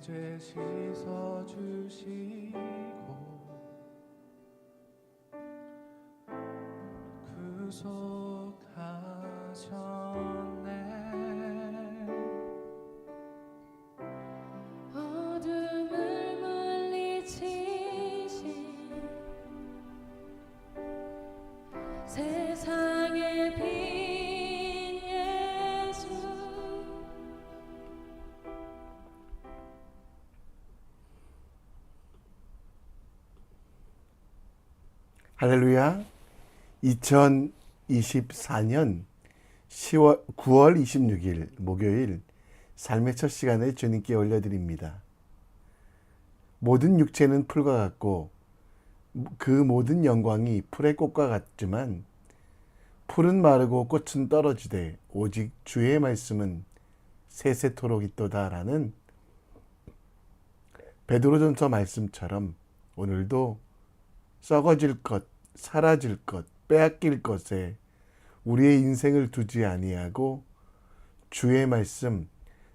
죄 씻어 주시고 구속하셨네. 어둠을 물리치신 세상의 빛 예수. 할렐루야. 2024년 9월 26일 목요일 삶의 첫 시간에 주님께 올려드립니다. 모든 육체는 풀과 같고 그 모든 영광이 풀의 꽃과 같지만 풀은 마르고 꽃은 떨어지되 오직 주의 말씀은 세세토록 있도다라는 베드로전서 말씀처럼 오늘도 썩어질 것, 사라질 것, 빼앗길 것에 우리의 인생을 두지 아니하고 주의 말씀,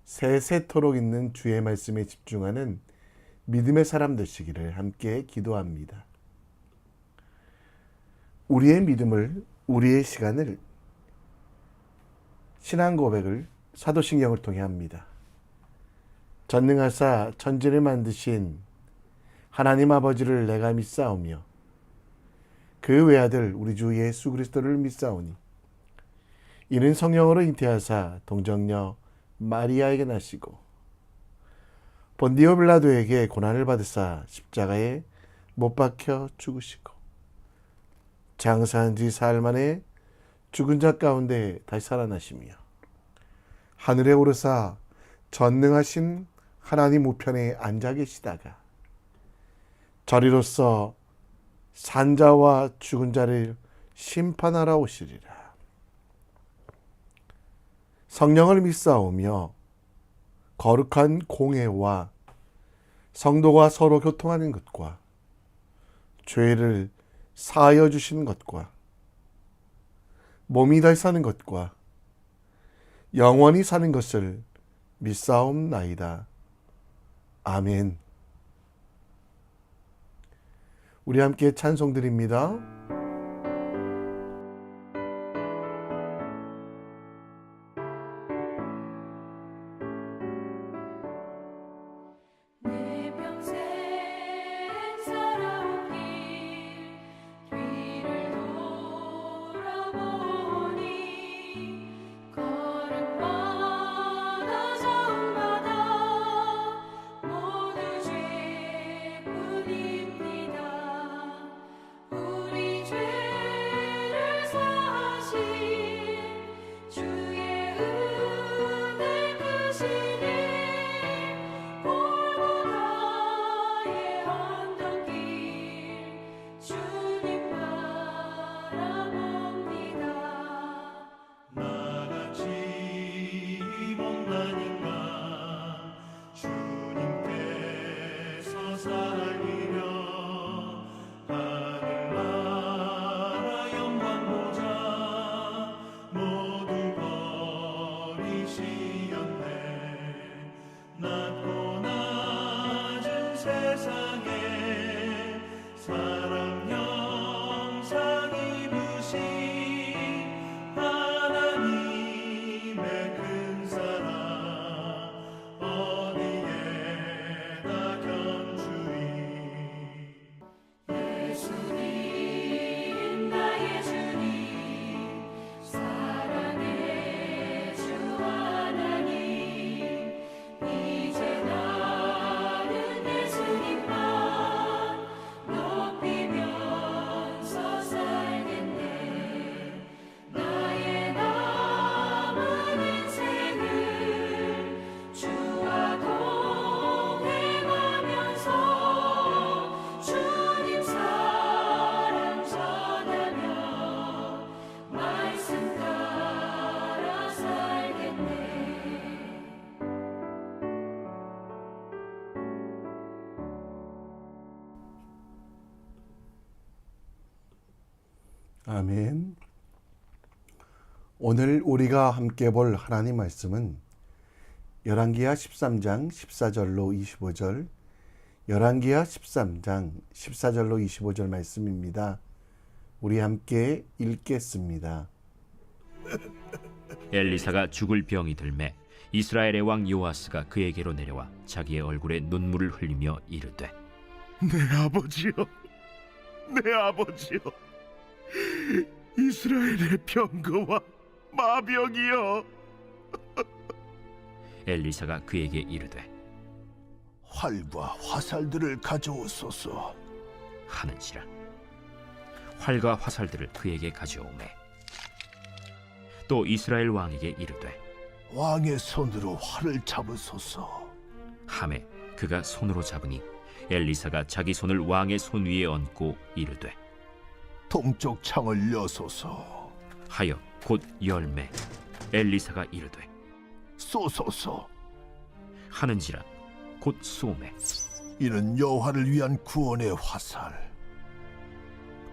세세토록 있는 주의 말씀에 집중하는 믿음의 사람 되시기를 함께 기도합니다. 우리의 믿음을, 우리의 시간을, 신앙 고백을 사도신경을 통해 합니다. 전능하사 천지를 만드신 하나님 아버지를 내가 믿사오며 그 외아들 우리 주 예수 그리스도를 믿사오니 이는 성령으로 잉태하사 동정녀 마리아에게 나시고 본디오 빌라도에게 고난을 받으사 십자가에 못 박혀 죽으시고 장사한 지 사흘 만에 죽은 자 가운데 다시 살아나시며 하늘에 오르사 전능하신 하나님 우편에 앉아 계시다가 저리로서 산자와 죽은 자를 심판하러 오시리라. 성령을 믿사오며 거룩한 공회와 성도가 서로 교통하는 것과 죄를 사하여 주시는 것과 몸이 다시 사는 것과 영원히 사는 것을 믿사옵나이다. 아멘. 우리 함께 찬송 드립니다. 내 평생 살아온 길 뒤를 돌아보니 걸음마다 저음마다 모두 죄뿐입니다. 우리 죄를 사하신 주의 은혜 크시니 골고다의 언덕길 주님 바라봅니다. 나같이 못난인가 주님께서 살리려 하늘나라 영광 보좌 모두 버리시었네. 낮고 낮은 세상에 사랑 형상 입으신 하나님의 큰 사랑 어디에다 견주이. 예수님 나의 주님 사랑의 주 하나님 이제 나는 예수님만 높이면서 살겠네. 나의 남은 인생을 주와 동행하면서 주님 사랑 전하며 말씀 따라 살겠네. 아멘. 오늘 우리가 함께 볼 하나님 말씀은 열왕기하 13장 14절로 25절, 열왕기하 13장 14절로 25절 말씀입니다. 우리 함께 읽겠습니다. 엘리사가 죽을 병이 들매 이스라엘의 왕 요아스가 그에게로 내려와 자기의 얼굴에 눈물을 흘리며 이르되, 내 아버지여, 내 아버지여, 이스라엘의 병거와 마병이여. 엘리사가 그에게 이르되 활과 화살들을 가져오소서. 하는지라. 활과 화살들을 그에게 가져오매 또 이스라엘 왕에게 이르되 왕의 손으로 활을 잡으소서. 하매 그가 손으로 잡으니 엘리사가 자기 손을 왕의 손 위에 얹고 이르되 동쪽 창을 여소서. 하여 곧 열매. 엘리사가 이르되 쏘소서. 하는지라. 곧 쏘매 이는 여호와를 위한 구원의 화살,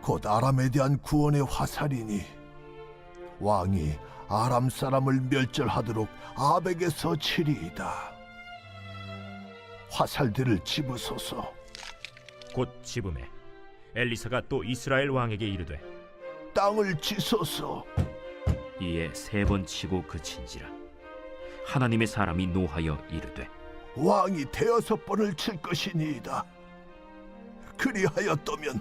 곧 아람에 대한 구원의 화살이니 왕이 아람 사람을 멸절하도록 아벡에서 치리이다. 화살들을 집으소서. 곧 집음에 엘리사가 또 이스라엘 왕에게 이르되 땅을 치소서. 이에 세 번 치고 그친지라. 하나님의 사람이 노하여 이르되 왕이 대여섯 번을 칠 것이니이다. 그리하였더면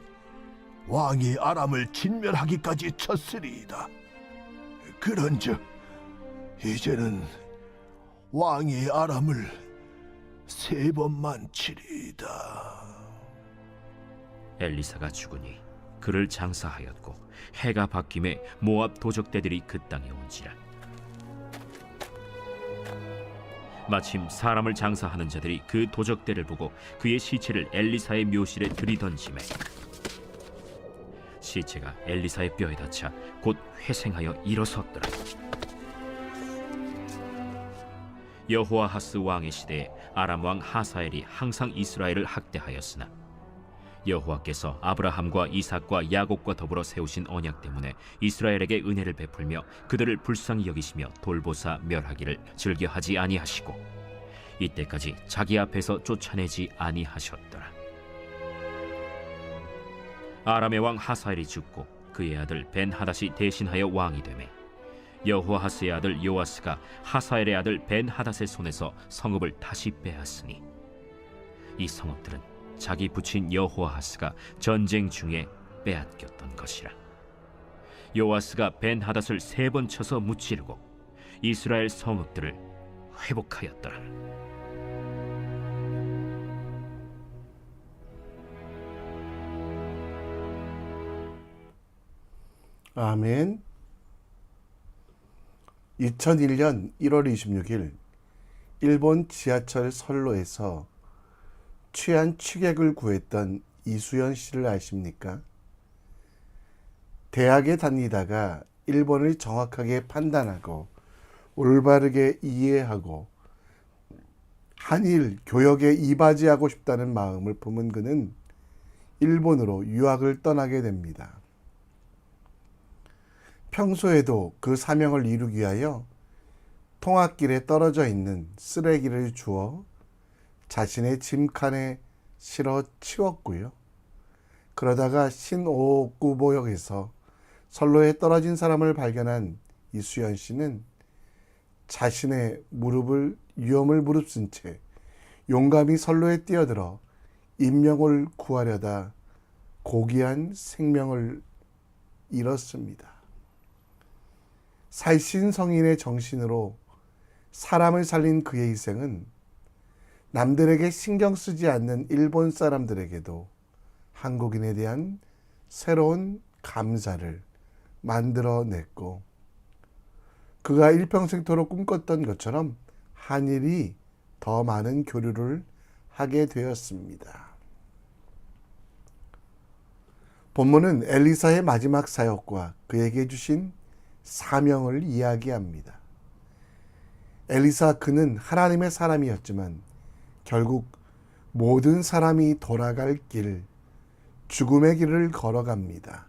왕이 아람을 진멸하기까지 쳤으리이다. 그런즉 이제는 왕이 아람을 세 번만 치리이다. 엘리사가 죽으니 그를 장사하였고 해가 바뀜에 모압 도적대들이 그 땅에 온지라. 마침 사람을 장사하는 자들이 그 도적대를 보고 그의 시체를 엘리사의 묘실에 들이던지매 시체가 엘리사의 뼈에 닿자 곧 회생하여 일어섰더라. 여호아하스 왕의 시대에 아람 왕 하사엘이 항상 이스라엘을 학대하였으나 여호와께서 아브라함과 이삭과 야곱과 더불어 세우신 언약 때문에 이스라엘에게 은혜를 베풀며 그들을 불쌍히 여기시며 돌보사 멸하기를 즐겨하지 아니하시고 이때까지 자기 앞에서 쫓아내지 아니하셨더라. 아람의 왕 하사엘이 죽고 그의 아들 벤하닷이 대신하여 왕이 되매 여호아하스의 아들 요아스가 하사엘의 아들 벤하닷의 손에서 성읍을 다시 빼앗으니 이 성읍들은 자기 부친 여호아하스가 전쟁 중에 빼앗겼던 것이라. 요아스가 벤하닷을 세 번 쳐서 무찌르고 이스라엘 성읍들을 회복하였더라. 아멘. 2001년 1월 26일 일본 지하철 선로에서 취한 취객을 구했던 이수연 씨를 아십니까? 대학에 다니다가 일본을 정확하게 판단하고 올바르게 이해하고 한일 교역에 이바지하고 싶다는 마음을 품은 그는 일본으로 유학을 떠나게 됩니다. 평소에도 그 사명을 이루기 위하여 통학길에 떨어져 있는 쓰레기를 주워 자신의 짐칸에 실어 치웠고요. 그러다가 신오구보역에서 선로에 떨어진 사람을 발견한 이수연 씨는 자신의 위험을 무릅쓴 채 용감히 선로에 뛰어들어 인명을 구하려다 고귀한 생명을 잃었습니다. 살신성인의 정신으로 사람을 살린 그의 희생은 남들에게 신경 쓰지 않는 일본 사람들에게도 한국인에 대한 새로운 감사를 만들어냈고 그가 일평생토록 꿈꿨던 것처럼 한일이 더 많은 교류를 하게 되었습니다. 본문은 엘리사의 마지막 사역과 그에게 주신 사명을 이야기합니다. 엘리사 그는 하나님의 사람이었지만 결국 모든 사람이 돌아갈 길, 죽음의 길을 걸어갑니다.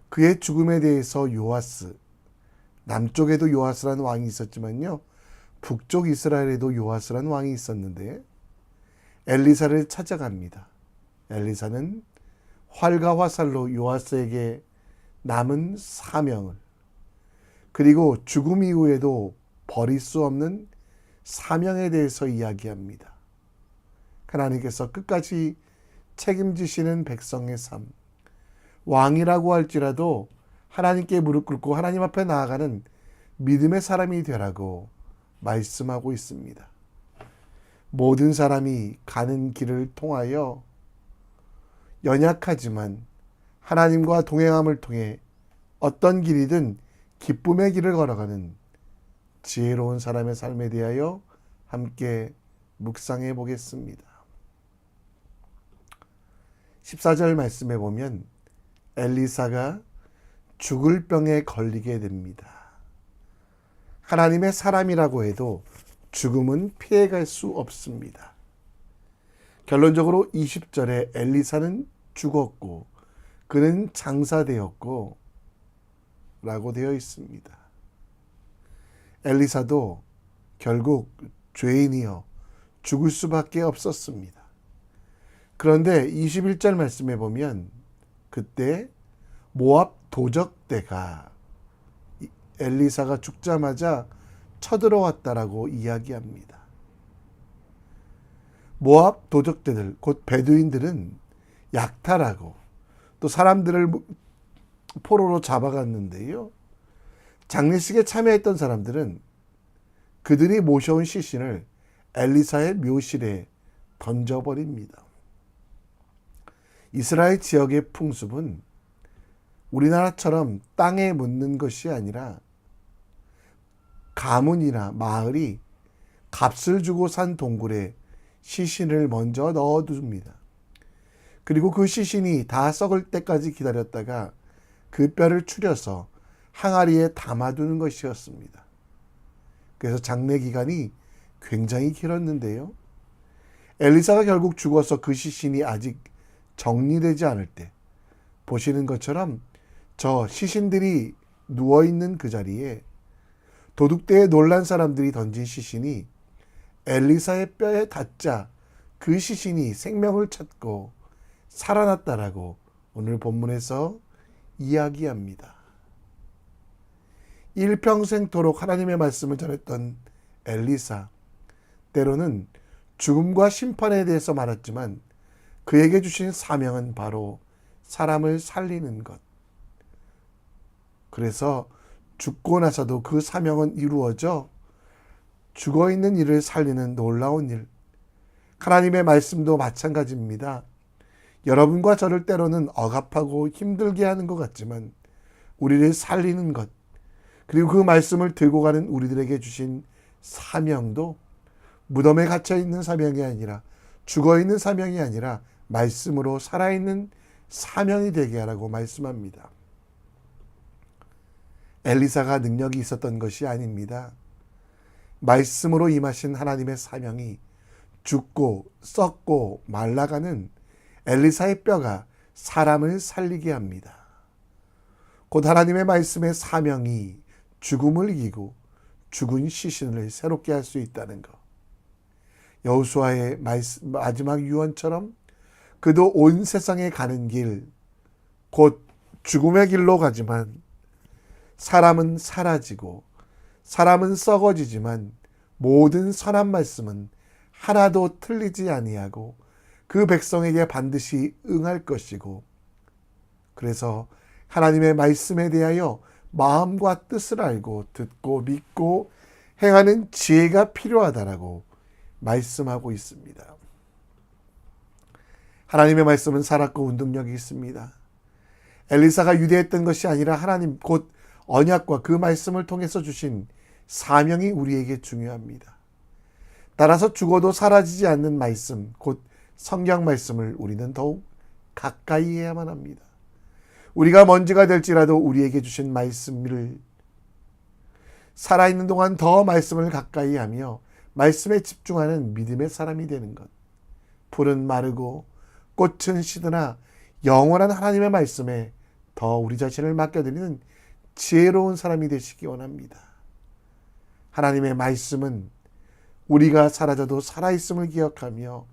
그의 죽음에 대해서 요아스, 남쪽에도 요아스라는 왕이 있었지만요, 북쪽 이스라엘에도 요아스란 왕이 있었는데 엘리사를 찾아갑니다. 엘리사는 활과 화살로 요아스에게 남은 사명을, 그리고 죽음 이후에도 버릴 수 없는 사명에 대해서 이야기합니다. 하나님께서 끝까지 책임지시는 백성의 삶, 왕이라고 할지라도 하나님께 무릎 꿇고 하나님 앞에 나아가는 믿음의 사람이 되라고 말씀하고 있습니다. 모든 사람이 가는 길을 통하여 연약하지만 하나님과 동행함을 통해 어떤 길이든 기쁨의 길을 걸어가는 지혜로운 사람의 삶에 대하여 함께 묵상해 보겠습니다. 14절 말씀에 보면 엘리사가 죽을 병에 걸리게 됩니다. 하나님의 사람이라고 해도 죽음은 피해갈 수 없습니다. 결론적으로 20절에 엘리사는 죽었고 그는 장사되었고 라고 되어 있습니다. 엘리사도 결국 죄인이여 죽을 수밖에 없었습니다. 그런데 21절 말씀에 보면 그때 모압 도적대가 엘리사가 죽자마자 쳐들어왔다라고 이야기합니다. 모압 도적대들, 곧 베두인들은 약탈하고 또 사람들을 포로로 잡아갔는데요. 장례식에 참여했던 사람들은 그들이 모셔온 시신을 엘리사의 묘실에 던져버립니다. 이스라엘 지역의 풍습은 우리나라처럼 땅에 묻는 것이 아니라 가문이나 마을이 값을 주고 산 동굴에 시신을 먼저 넣어둡니다. 그리고 그 시신이 다 썩을 때까지 기다렸다가 그 뼈를 추려서 항아리에 담아두는 것이었습니다. 그래서 장례 기간이 굉장히 길었는데요. 엘리사가 결국 죽어서 그 시신이 아직 정리되지 않을 때 보시는 것처럼 저 시신들이 누워있는 그 자리에 도둑대에 놀란 사람들이 던진 시신이 엘리사의 뼈에 닿자 그 시신이 생명을 찾고 살아났다라고 오늘 본문에서 이야기합니다. 일평생토록 하나님의 말씀을 전했던 엘리사, 때로는 죽음과 심판에 대해서 말했지만 그에게 주신 사명은 바로 사람을 살리는 것. 그래서 죽고 나서도 그 사명은 이루어져 죽어있는 이를 살리는 놀라운 일. 하나님의 말씀도 마찬가지입니다. 여러분과 저를 때로는 억압하고 힘들게 하는 것 같지만 우리를 살리는 것, 그리고 그 말씀을 들고 가는 우리들에게 주신 사명도 무덤에 갇혀있는 사명이 아니라 죽어있는 사명이 아니라 말씀으로 살아있는 사명이 되게 하라고 말씀합니다. 엘리사가 능력이 있었던 것이 아닙니다. 말씀으로 임하신 하나님의 사명이 죽고 썩고 말라가는 엘리사의 뼈가 사람을 살리게 합니다. 곧 하나님의 말씀의 사명이 죽음을 이기고 죽은 시신을 새롭게 할 수 있다는 것. 여호수아의 마지막 유언처럼 그도 온 세상에 가는 길, 곧 죽음의 길로 가지만 사람은 사라지고 사람은 썩어지지만 모든 선한 말씀은 하나도 틀리지 아니하고 그 백성에게 반드시 응할 것이고, 그래서 하나님의 말씀에 대하여 마음과 뜻을 알고 듣고 믿고 행하는 지혜가 필요하다라고 말씀하고 있습니다. 하나님의 말씀은 살았고 운동력이 있습니다. 엘리사가 유대했던 것이 아니라 하나님 곧 언약과 그 말씀을 통해서 주신 사명이 우리에게 중요합니다. 따라서 죽어도 사라지지 않는 말씀, 곧 성경 말씀을 우리는 더욱 가까이 해야만 합니다. 우리가 먼지가 될지라도 우리에게 주신 말씀을 살아있는 동안 더 말씀을 가까이 하며 말씀에 집중하는 믿음의 사람이 되는 것. 풀은 마르고 꽃은 시드나 영원한 하나님의 말씀에 더 우리 자신을 맡겨드리는 지혜로운 사람이 되시기 원합니다. 하나님의 말씀은 우리가 사라져도 살아있음을 기억하며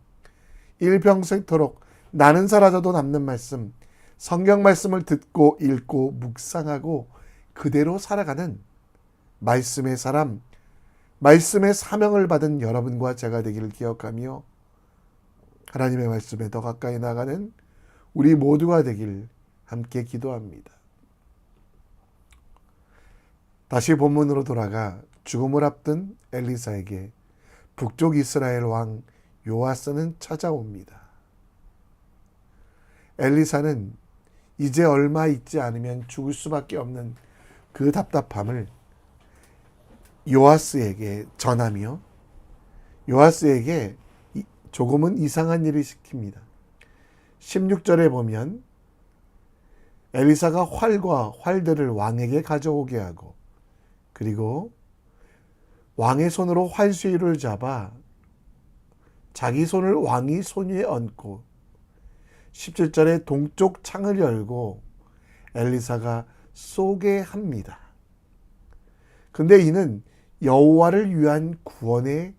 일평생토록 나는 사라져도 남는 말씀, 성경 말씀을 듣고 읽고 묵상하고 그대로 살아가는 말씀의 사람, 말씀의 사명을 받은 여러분과 제가 되기를 기억하며 하나님의 말씀에 더 가까이 나가는 우리 모두가 되길 함께 기도합니다. 다시 본문으로 돌아가 죽음을 앞둔 엘리사에게 북쪽 이스라엘 왕 요아스는 찾아옵니다. 엘리사는 이제 얼마 있지 않으면 죽을 수밖에 없는 그 답답함을 요아스에게 전하며 요아스에게 조금은 이상한 일을 시킵니다. 16절에 보면 엘리사가 활과 활들을 왕에게 가져오게 하고 그리고 왕의 손으로 활수위를 잡아 자기 손을 왕이 손 위에 얹고 17절에 동쪽 창을 열고 엘리사가 쏘게 합니다. 근데 이는 여호와를 위한 구원의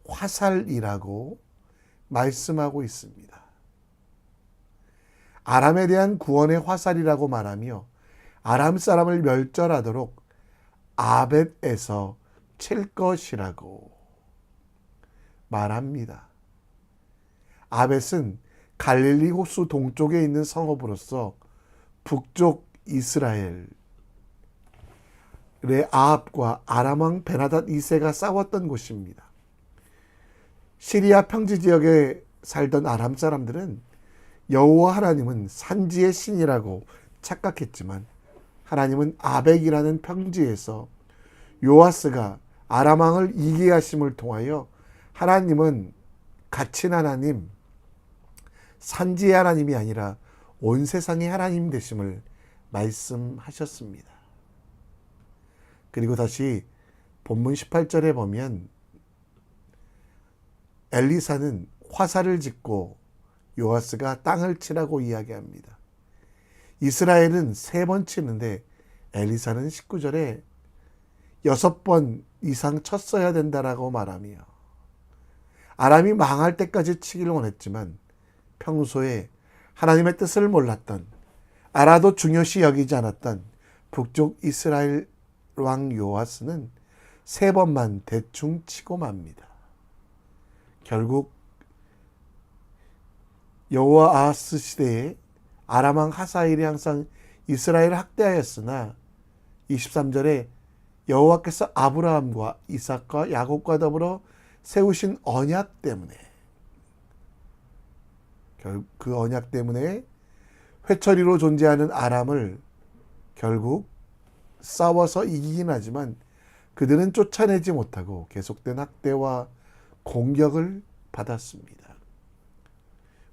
화살이라고 말씀하고 있습니다. 아람에 대한 구원의 화살이라고 말하며 아람 사람을 멸절하도록 아벳에서 칠 것이라고 말합니다. 아벳은 갈릴리 호수 동쪽에 있는 성읍으로서 북쪽 이스라엘의 아합과 아람 왕 베나닷 2세가 싸웠던 곳입니다. 시리아 평지 지역에 살던 아람 사람들은 여호와 하나님은 산지의 신이라고 착각했지만 하나님은 아벡이라는 평지에서 요아스가 아람 왕을 이기게 하심을 통하여 하나님은 갇힌 하나님, 산지의 하나님이 아니라 온 세상의 하나님 되심을 말씀하셨습니다. 그리고 다시 본문 18절에 보면 엘리사는 화살을 짚고 요아스가 땅을 치라고 이야기합니다. 이스라엘은 3번 치는데 엘리사는 19절에 6번 이상 쳤어야 된다라고 말하며 아람이 망할 때까지 치기를 원했지만 평소에 하나님의 뜻을 몰랐던 알아도 중요시 여기지 않았던 북쪽 이스라엘 왕 요아스는 3번만 대충 치고 맙니다. 결국 여호와 아하스 시대에 아람 왕 하사엘이 항상 이스라엘을 학대하였으나 23절에 여호와께서 아브라함과 이삭과 야곱과 더불어 세우신 언약 때문에 그 언약 때문에 회초리로 존재하는 아람을 결국 싸워서 이기긴 하지만 그들은 쫓아내지 못하고 계속된 학대와 공격을 받았습니다.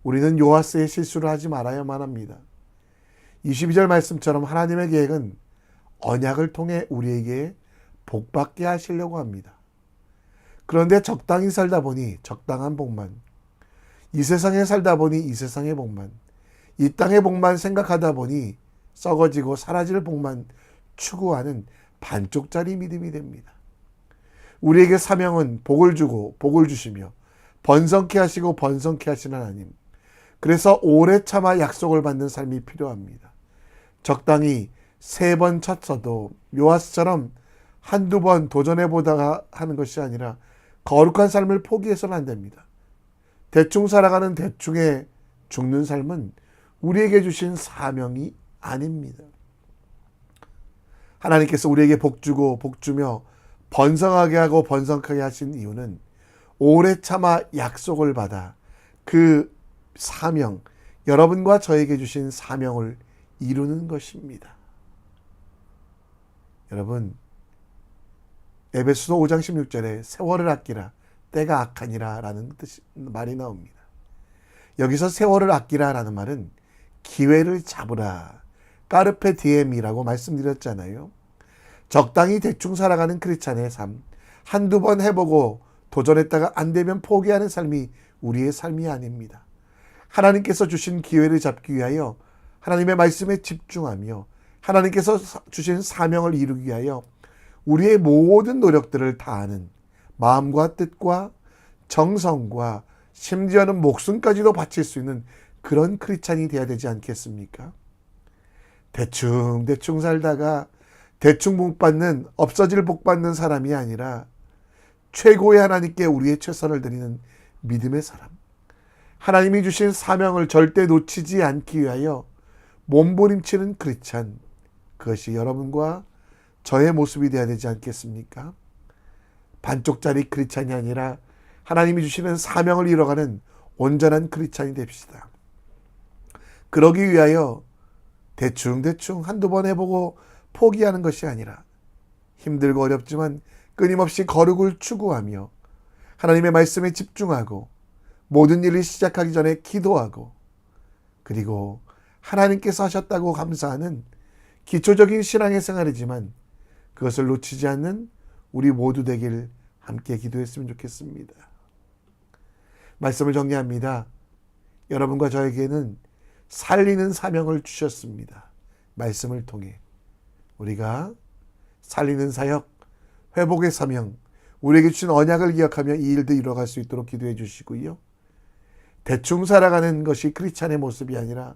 우리는 요아스의 실수를 하지 말아야만 합니다. 22절 말씀처럼 하나님의 계획은 언약을 통해 우리에게 복받게 하시려고 합니다. 그런데 적당히 살다 보니 적당한 복만, 이 세상에 살다 보니 이 세상의 복만, 이 땅의 복만 생각하다 보니 썩어지고 사라질 복만 추구하는 반쪽짜리 믿음이 됩니다. 우리에게 사명은 복을 주고 복을 주시며 번성케 하시고 번성케 하시는 하나님, 그래서 오래 참아 약속을 받는 삶이 필요합니다. 적당히 3번 쳤어도 요아스처럼 한두 번 도전해보다가 하는 것이 아니라 거룩한 삶을 포기해서는 안 됩니다. 대충 살아가는 대충에 죽는 삶은 우리에게 주신 사명이 아닙니다. 하나님께서 우리에게 복 주고 복 주며 번성하게 하고 번성하게 하신 이유는 오래 참아 약속을 받아 그 사명, 여러분과 저에게 주신 사명을 이루는 것입니다. 여러분, 에베소서 5장 16절에 세월을 아끼라 때가 악하니라 라는 말이 나옵니다. 여기서 세월을 아끼라 라는 말은 기회를 잡으라, 까르페 디엠이라고 말씀드렸잖아요. 적당히 대충 살아가는 크리스찬의 삶, 한두 번 해보고 도전했다가 안 되면 포기하는 삶이 우리의 삶이 아닙니다. 하나님께서 주신 기회를 잡기 위하여 하나님의 말씀에 집중하며 하나님께서 주신 사명을 이루기 위하여 우리의 모든 노력들을 다하는 마음과 뜻과 정성과 심지어는 목숨까지도 바칠 수 있는 그런 크리스찬이 되어야 되지 않겠습니까? 대충 살다가 대충 복 받는, 없어질 복 받는 사람이 아니라 최고의 하나님께 우리의 최선을 드리는 믿음의 사람, 하나님이 주신 사명을 절대 놓치지 않기 위하여 몸부림치는 크리스찬, 그것이 여러분과 저의 모습이 되어야 되지 않겠습니까? 반쪽짜리 크리스찬이 아니라 하나님이 주시는 사명을 이뤄가는 온전한 크리스찬이 됩시다. 그러기 위하여 대충 한두 번 해보고 포기하는 것이 아니라 힘들고 어렵지만 끊임없이 거룩을 추구하며 하나님의 말씀에 집중하고 모든 일을 시작하기 전에 기도하고 그리고 하나님께서 하셨다고 감사하는 기초적인 신앙의 생활이지만 그것을 놓치지 않는 우리 모두 되길 함께 기도했으면 좋겠습니다. 말씀을 정리합니다. 여러분과 저에게는 살리는 사명을 주셨습니다. 말씀을 통해 우리가 살리는 사역, 회복의 사명, 우리에게 주신 언약을 기억하며 이 일도 이뤄갈 수 있도록 기도해 주시고요. 대충 살아가는 것이 크리스찬의 모습이 아니라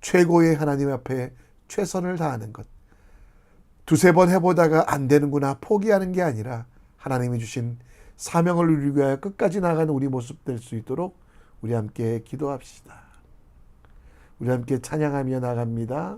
최고의 하나님 앞에 최선을 다하는 것. 두세 번 해보다가 안 되는구나 포기하는 게 아니라 하나님이 주신 사명을 이루기 위하여 끝까지 나가는 우리 모습 될 수 있도록 우리 함께 기도합시다. 우리 함께 찬양하며 나갑니다.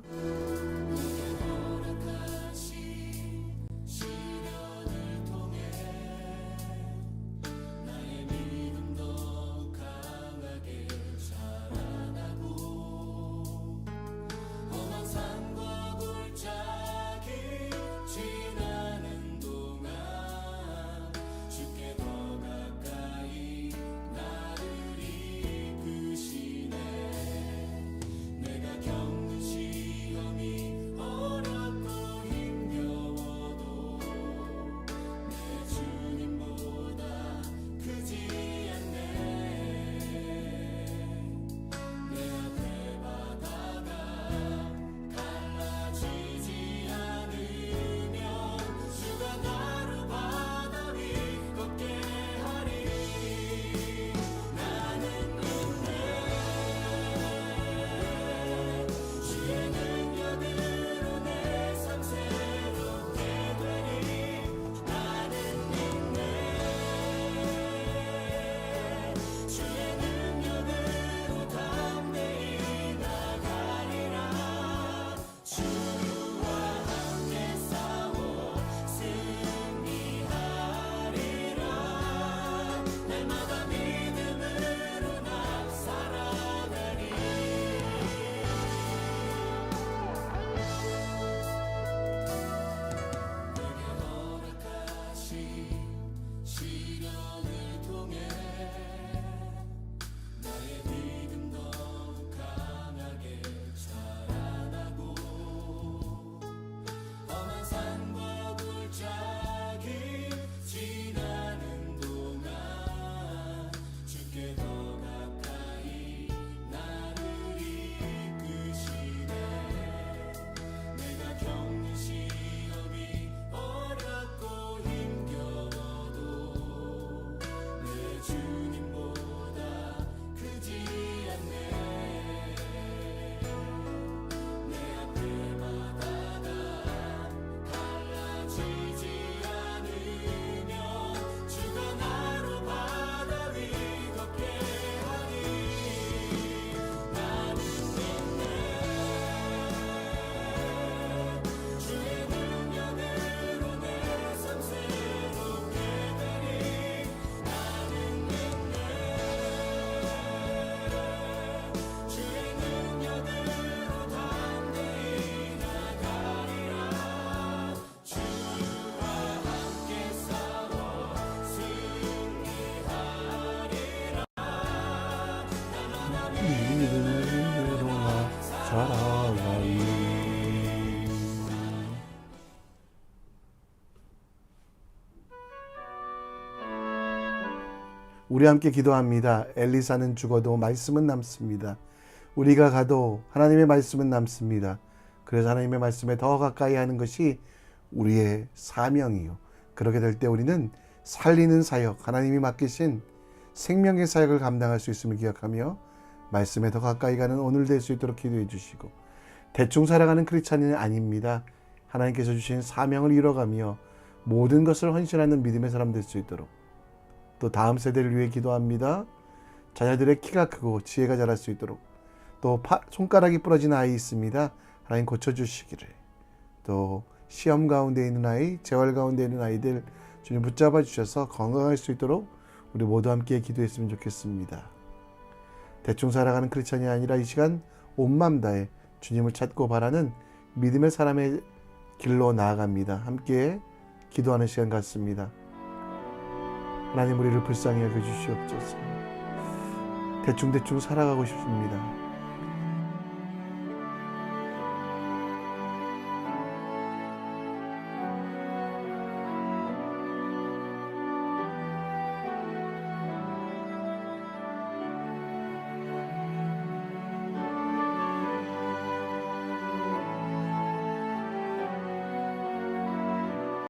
우리 함께 기도합니다. 엘리사는 죽어도 말씀은 남습니다. 우리가 가도 하나님의 말씀은 남습니다. 그래서 하나님의 말씀에 더 가까이 하는 것이 우리의 사명이요. 그렇게 될 때 우리는 살리는 사역, 하나님이 맡기신 생명의 사역을 감당할 수 있음을 기억하며 말씀에 더 가까이 가는 오늘 될 수 있도록 기도해 주시고, 대충 살아가는 크리스찬은 아닙니다. 하나님께서 주신 사명을 이뤄가며 모든 것을 헌신하는 믿음의 사람 될 수 있도록, 또 다음 세대를 위해 기도합니다. 자녀들의 키가 크고 지혜가 자랄 수 있도록, 또 손가락이 부러진 아이 있습니다. 하나님 고쳐주시기를, 또 시험 가운데 있는 아이, 재활 가운데 있는 아이들 주님 붙잡아 주셔서 건강할 수 있도록 우리 모두 함께 기도했으면 좋겠습니다. 대충 살아가는 크리스찬이 아니라 이 시간 온 마음 다해 주님을 찾고 바라는 믿음의 사람의 길로 나아갑니다. 함께 기도하는 시간 같습니다. 하나님, 우리를 불쌍히 여겨주시옵소서. 대충 살아가고 싶습니다.